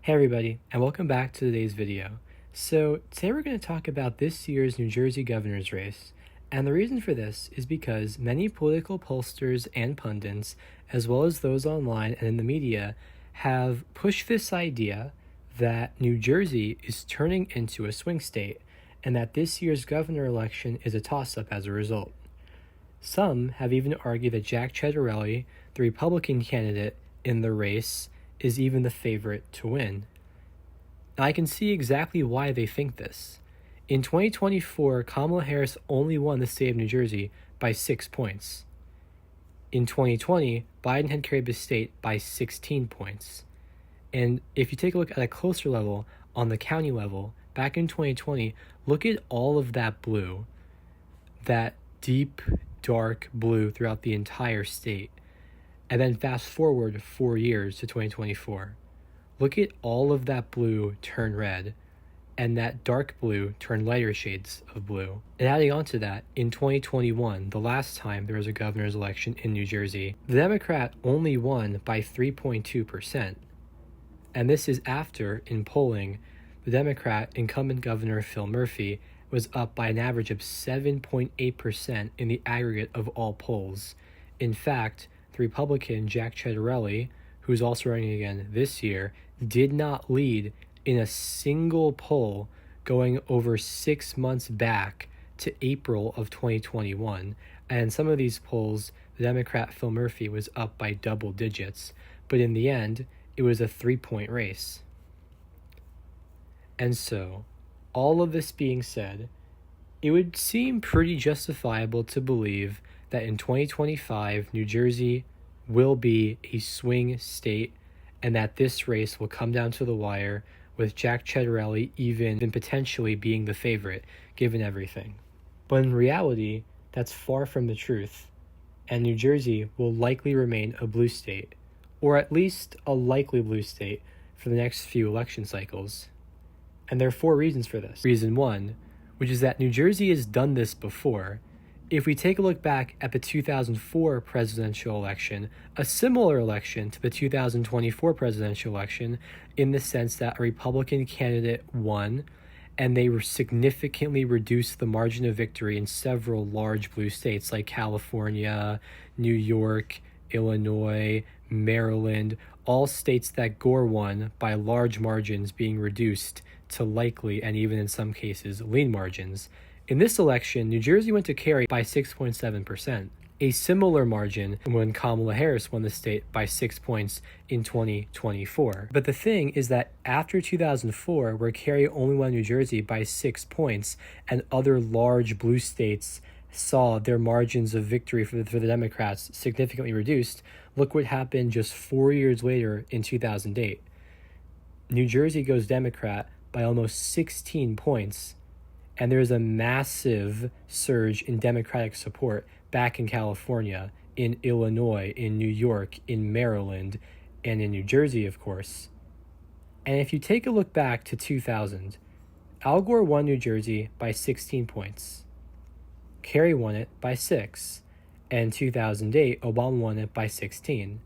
Hey everybody, and welcome back to today's video. So today we're going to talk about this year's New Jersey governor's race, and the reason for this is because many political pollsters and pundits, as well as those online and in the media, have pushed this idea that New Jersey is turning into a swing state, and that this year's governor election is a toss-up as a result. Some have even argued that Jack Ciattarelli, the Republican candidate in the race, is even the favorite to win. Now, I can see exactly why they think this. In 2024, Kamala Harris only won the state of New Jersey by 6 points. In 2020, Biden had carried the state by 16 points. And if you take a look at a closer level, on the county level, back in 2020, look at all of that blue, that deep, dark blue throughout the entire state. And then fast forward 4 years to 2024. Look at all of that blue turn red, and that dark blue turn lighter shades of blue. And adding on to that, in 2021, the last time there was a governor's election in New Jersey, the Democrat only won by 3.2%. And this is after, in polling, the Democrat incumbent governor Phil Murphy was up by an average of 7.8% in the aggregate of all polls. In fact, the Republican Jack Ciattarelli, who's also running again this year, did not lead in a single poll going over 6 months back to April of 2021. And some of these polls, the Democrat Phil Murphy was up by double digits, but in the end, it was a 3-point race. And so, all of this being said, it would seem pretty justifiable to believe that in 2025, New Jersey will be a swing state, and that this race will come down to the wire, with Jack Ciattarelli even potentially being the favorite, given everything. But in reality, that's far from the truth, and New Jersey will likely remain a blue state, or at least a likely blue state, for the next few election cycles. And there are 4 reasons for this. Reason 1, which is that New Jersey has done this before. If we take a look back at the 2004 presidential election, a similar election to the 2024 presidential election, in the sense that a Republican candidate won, and they significantly reduced the margin of victory in several large blue states like California, New York, Illinois, Maryland, all states that Gore won by large margins being reduced to likely, and even in some cases, lean margins. In this election, New Jersey went to Kerry by 6.7%, a similar margin when Kamala Harris won the state by 6 points in 2024. But the thing is that after 2004, where Kerry only won New Jersey by 6 points, and other large blue states saw their margins of victory for the Democrats significantly reduced, look what happened just 4 years later in 2008. New Jersey goes Democrat by almost 16 points, and there's a massive surge in Democratic support back in California, in Illinois, in New York, in Maryland, and in New Jersey, of course. And if you take a look back to 2000, Al Gore won New Jersey by 16 points. Kerry won it by 6, and 2008, Obama won it by 16.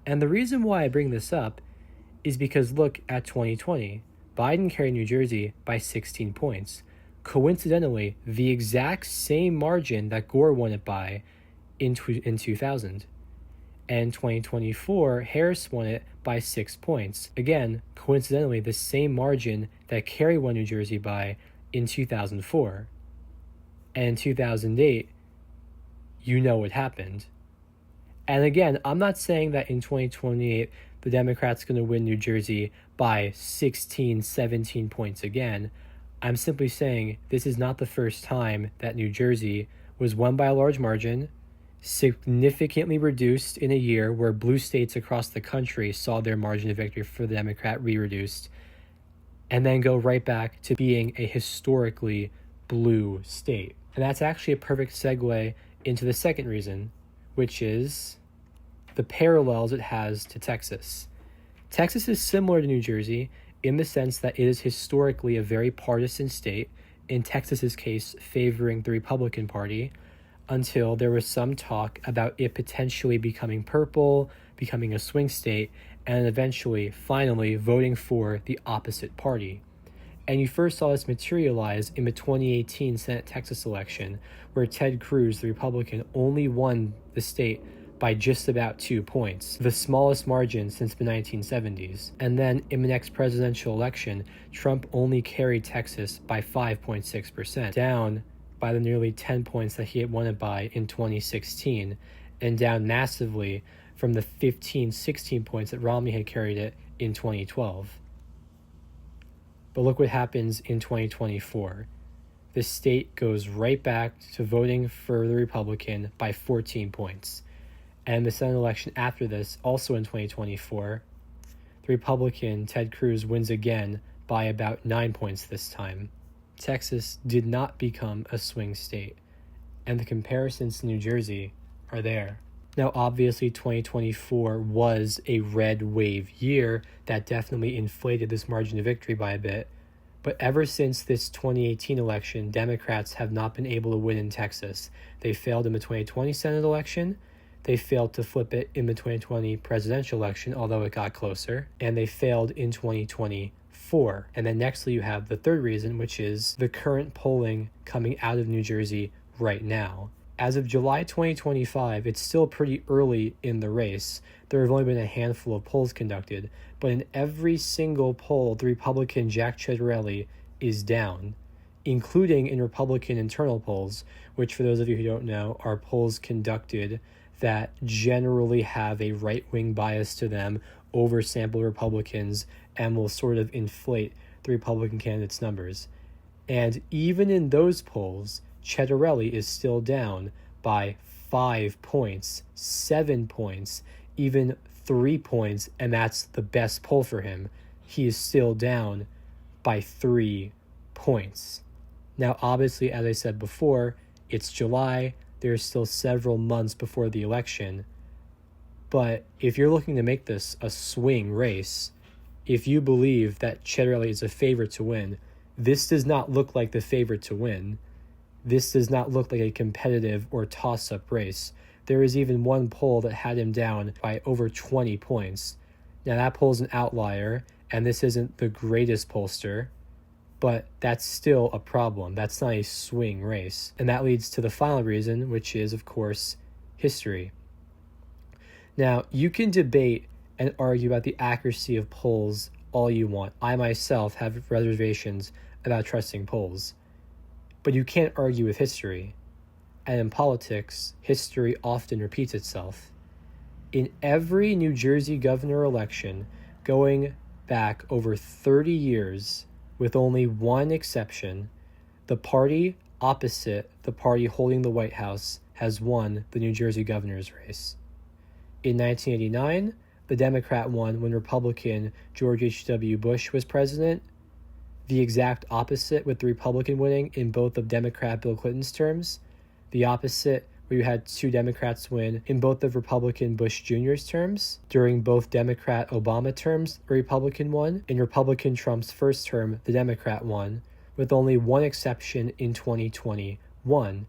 And the reason why I bring this up is because look at 2020. Biden carried New Jersey by 16 points. Coincidentally, the exact same margin that Gore won it by in 2000. And 2024, Harris won it by 6 points. Again, coincidentally, the same margin that Kerry won New Jersey by in 2004. And in 2008, you know what happened. And again, I'm not saying that in 2028, the Democrats going to win New Jersey by 16, 17 points again. I'm simply saying this is not the first time that New Jersey was won by a large margin, significantly reduced in a year where blue states across the country saw their margin of victory for the Democrat re-reduced, and then go right back to being a historically blue state. And that's actually a perfect segue into the second reason, which is the parallels it has to Texas. Texas is similar to New Jersey in the sense that it is historically a very partisan state, in Texas's case favoring the Republican Party, until there was some talk about it potentially becoming purple, becoming a swing state, and eventually, finally, voting for the opposite party. And you first saw this materialize in the 2018 Senate Texas election, where Ted Cruz, the Republican, only won the state by just about 2 points, the smallest margin since the 1970s. And then in the next presidential election, Trump only carried Texas by 5.6%, down by the nearly 10 points that he had won it by in 2016, and down massively from the 16 points that Romney had carried it in 2012. But look what happens in 2024. The state goes right back to voting for the Republican by 14 points. And the Senate election after this, also in 2024, the Republican Ted Cruz wins again by about 9 points this time. Texas did not become a swing state, and the comparisons to New Jersey are there. Now, obviously, 2024 was a red wave year that definitely inflated this margin of victory by a bit. But ever since this 2018 election, Democrats have not been able to win in Texas. They failed in the 2020 Senate election. They failed to flip it in the 2020 presidential election, although it got closer. And they failed in 2024. And then nextly, you have the third reason, which is the current polling coming out of New Jersey right now. As of July 2025, it's still pretty early in the race. There have only been a handful of polls conducted, but in every single poll, the Republican Jack Ciattarelli is down, including in Republican internal polls, which, for those of you who don't know, are polls conducted that generally have a right-wing bias to them, oversample Republicans, and will sort of inflate the Republican candidates' numbers. And even in those polls, Ciattarelli is still down by 5 points, 7 points, even 3 points, and that's the best poll for him. He is still down by 3 points. Now, obviously, as I said before, it's July. There's still several months before the election. But if you're looking to make this a swing race, if you believe that Ciattarelli is a favorite to win, this does not look like the favorite to win. This does not look like a competitive or toss-up race. There is even one poll that had him down by over 20 points. Now, that poll's an outlier, and this isn't the greatest pollster, but that's still a problem. That's not a swing race. And that leads to the final reason, which is, of course, history. Now, you can debate and argue about the accuracy of polls all you want. I myself have reservations about trusting polls. But you can't argue with history. And in politics, history often repeats itself. In every New Jersey governor election, going back over 30 years, with only one exception, the party opposite the party holding the White House has won the New Jersey governor's race. In 1989, the Democrat won when Republican George H.W. Bush was president. The exact opposite with the Republican winning in both of Democrat Bill Clinton's terms. The opposite where you had 2 Democrats win in both of Republican Bush Jr.'s terms. During both Democrat Obama terms, the Republican won. In Republican Trump's first term, the Democrat won, with only one exception in 2021.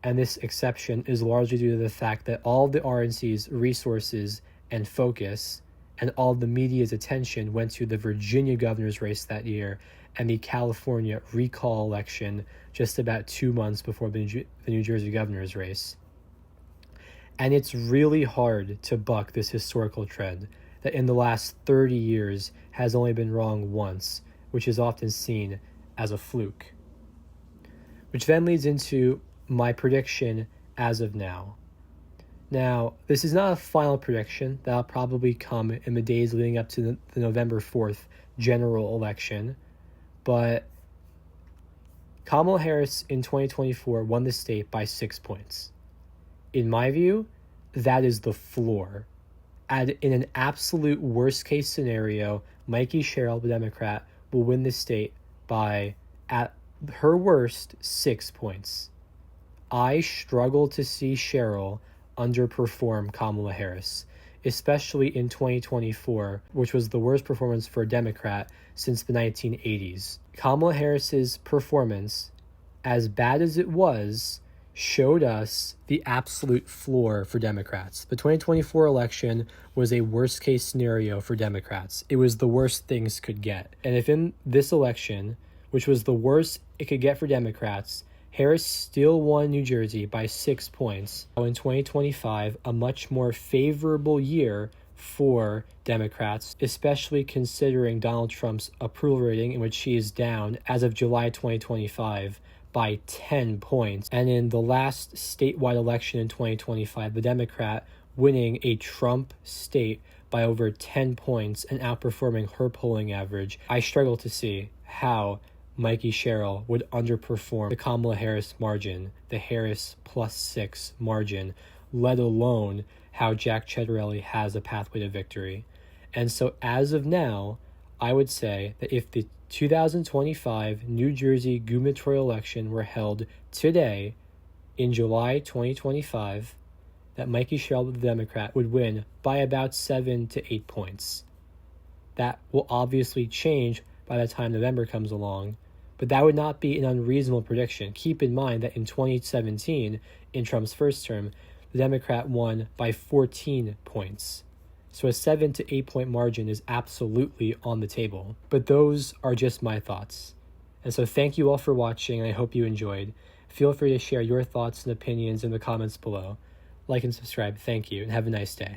And this exception is largely due to the fact that all of the RNC's resources and focus and all of the media's attention went to the Virginia governor's race that year and the California recall election just about 2 months before the New Jersey governor's race. And it's really hard to buck this historical trend that in the last 30 years has only been wrong once, which is often seen as a fluke. Which then leads into my prediction as of now. Now, this is not a final prediction. That'll probably come in the days leading up to the November 4th general election. But Kamala Harris in 2024 won the state by 6 points. In my view, that is the floor. In an absolute worst-case scenario, Mikey Sherrill, the Democrat, will win the state by, at her worst, 6 points. I struggle to see Sherrill underperform Kamala Harris, especially in 2024, which was the worst performance for a Democrat since the 1980s. Kamala Harris's performance, as bad as it was, showed us the absolute floor for Democrats. The 2024 election was a worst case scenario for Democrats. It was the worst things could get. And if in this election, which was the worst it could get for Democrats, Harris still won New Jersey by 6 points, in 2025, a much more favorable year for Democrats, especially considering Donald Trump's approval rating, in which he is down as of July 2025 by 10 points. And in the last statewide election in 2025, the Democrat winning a Trump state by over 10 points and outperforming her polling average. I struggle to see how Mikey Sherrill would underperform the Kamala Harris margin, the Harris +6 margin, let alone how Jack Ciattarelli has a pathway to victory. And so as of now, I would say that if the 2025 New Jersey gubernatorial election were held today in July 2025, that Mikey Sherrill, the Democrat, would win by about 7 to 8 points. That will obviously change by the time November comes along, but that would not be an unreasonable prediction. Keep in mind that in 2017, in Trump's first term, the Democrat won by 14 points. So a 7 to 8 point margin is absolutely on the table. But those are just my thoughts. And so thank you all for watching, and I hope you enjoyed. Feel free to share your thoughts and opinions in the comments below. Like and subscribe. Thank you, and have a nice day.